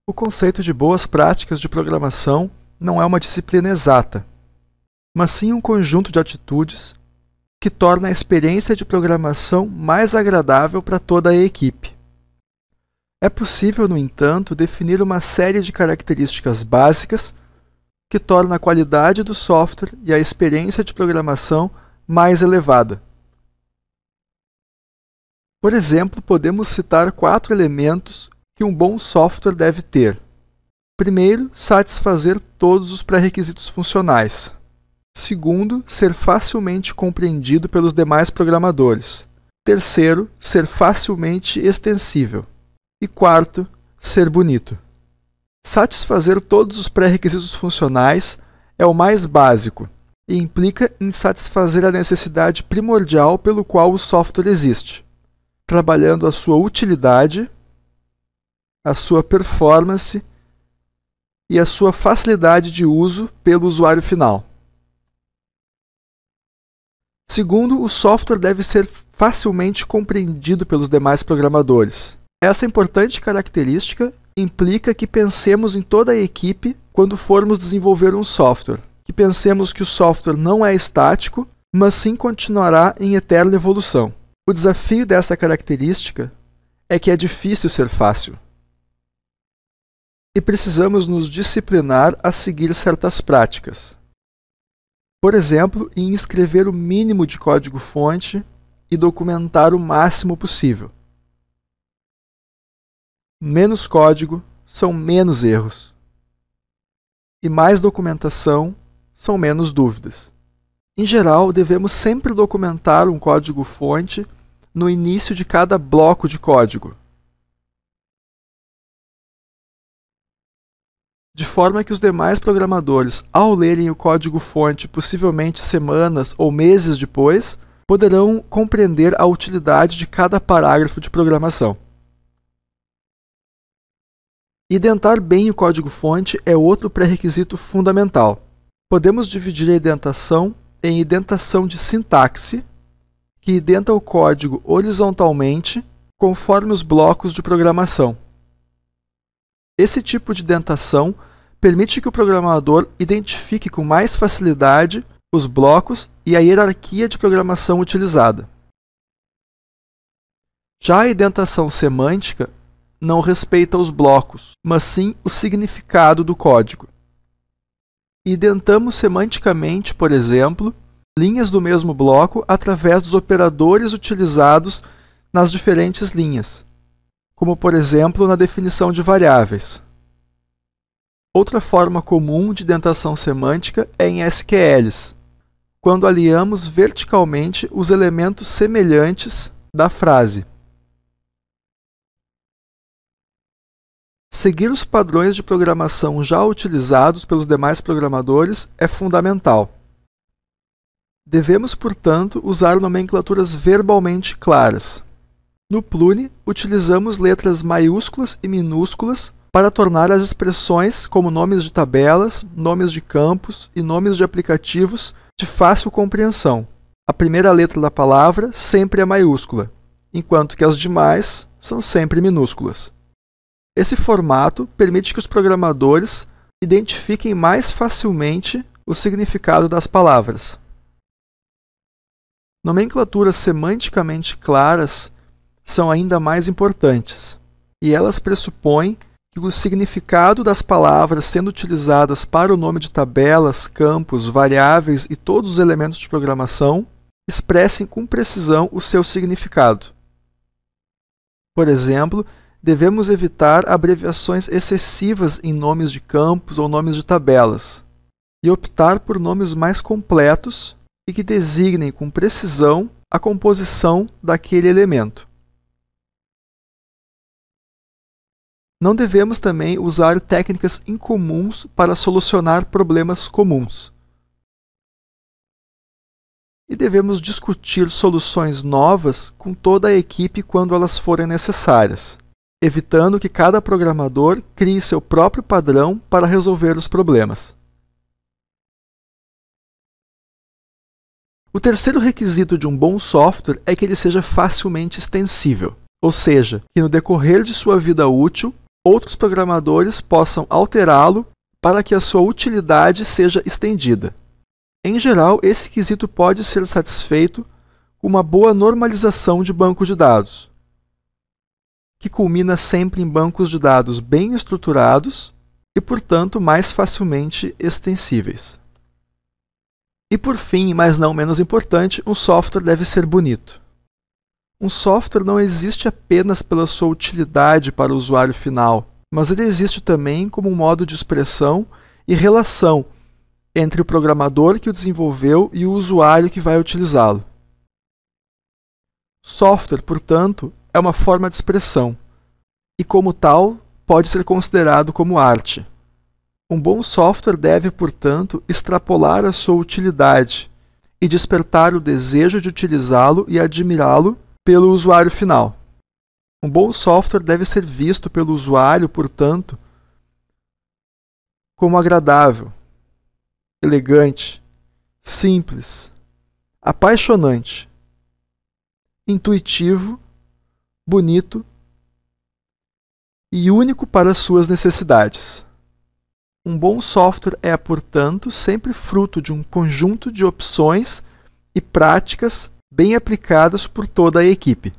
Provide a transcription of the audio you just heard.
O conceito de boas práticas de programação não é uma disciplina exata, mas sim um conjunto de atitudes que torna a experiência de programação mais agradável para toda a equipe. É possível, no entanto, definir uma série de características básicas que torna a qualidade do software e a experiência de programação mais elevada. Por exemplo, podemos citar 4 elementos que um bom software deve ter. Primeiro, satisfazer todos os pré-requisitos funcionais. Segundo, ser facilmente compreendido pelos demais programadores. Terceiro, ser facilmente extensível. E quarto, ser bonito. Satisfazer todos os pré-requisitos funcionais é o mais básico e implica em satisfazer a necessidade primordial pelo qual o software existe, trabalhando a sua utilidade, a sua performance e a sua facilidade de uso pelo usuário final. Segundo, o software deve ser facilmente compreendido pelos demais programadores. Essa importante característica implica que pensemos em toda a equipe quando formos desenvolver um software, que pensemos que o software não é estático, mas sim continuará em eterna evolução. O desafio dessa característica é que é difícil ser fácil. E precisamos nos disciplinar a seguir certas práticas. Por exemplo, em escrever o mínimo de código-fonte e documentar o máximo possível. Menos código são menos erros. E mais documentação são menos dúvidas. Em geral, devemos sempre documentar um código-fonte no início de cada bloco de código, de forma que os demais programadores, ao lerem o código-fonte possivelmente semanas ou meses depois, poderão compreender a utilidade de cada parágrafo de programação. Identar bem o código-fonte é outro pré-requisito fundamental. Podemos dividir a indentação em indentação de sintaxe, que identa o código horizontalmente conforme os blocos de programação. Esse tipo de indentação permite que o programador identifique com mais facilidade os blocos e a hierarquia de programação utilizada. Já a indentação semântica não respeita os blocos, mas sim o significado do código. Identamos semanticamente, por exemplo, linhas do mesmo bloco através dos operadores utilizados nas diferentes linhas, como por exemplo na definição de variáveis. Outra forma comum de indentação semântica é em SQLs, quando aliamos verticalmente os elementos semelhantes da frase. Seguir os padrões de programação já utilizados pelos demais programadores é fundamental. Devemos, portanto, usar nomenclaturas verbalmente claras. No Plune, utilizamos letras maiúsculas e minúsculas para tornar as expressões como nomes de tabelas, nomes de campos e nomes de aplicativos de fácil compreensão. A primeira letra da palavra sempre é maiúscula, enquanto que as demais são sempre minúsculas. Esse formato permite que os programadores identifiquem mais facilmente o significado das palavras. Nomenclaturas semanticamente claras são ainda mais importantes, e elas pressupõem que o significado das palavras sendo utilizadas para o nome de tabelas, campos, variáveis e todos os elementos de programação expressem com precisão o seu significado. Por exemplo, devemos evitar abreviações excessivas em nomes de campos ou nomes de tabelas, e optar por nomes mais completos e que designem com precisão a composição daquele elemento. Não devemos também usar técnicas incomuns para solucionar problemas comuns. E devemos discutir soluções novas com toda a equipe quando elas forem necessárias, evitando que cada programador crie seu próprio padrão para resolver os problemas. O terceiro requisito de um bom software é que ele seja facilmente extensível, ou seja, que no decorrer de sua vida útil, outros programadores possam alterá-lo para que a sua utilidade seja estendida. Em geral, esse requisito pode ser satisfeito com uma boa normalização de banco de dados, que culmina sempre em bancos de dados bem estruturados e, portanto, mais facilmente extensíveis. E por fim, mas não menos importante, um software deve ser bonito. Um software não existe apenas pela sua utilidade para o usuário final, mas ele existe também como um modo de expressão e relação entre o programador que o desenvolveu e o usuário que vai utilizá-lo. Software, portanto, é uma forma de expressão e, como tal, pode ser considerado como arte. Um bom software deve, portanto, extrapolar a sua utilidade e despertar o desejo de utilizá-lo e admirá-lo pelo usuário final. Um bom software deve ser visto pelo usuário, portanto, como agradável, elegante, simples, apaixonante, intuitivo, bonito e único para suas necessidades. Um bom software é, portanto, sempre fruto de um conjunto de opções e práticas bem aplicadas por toda a equipe.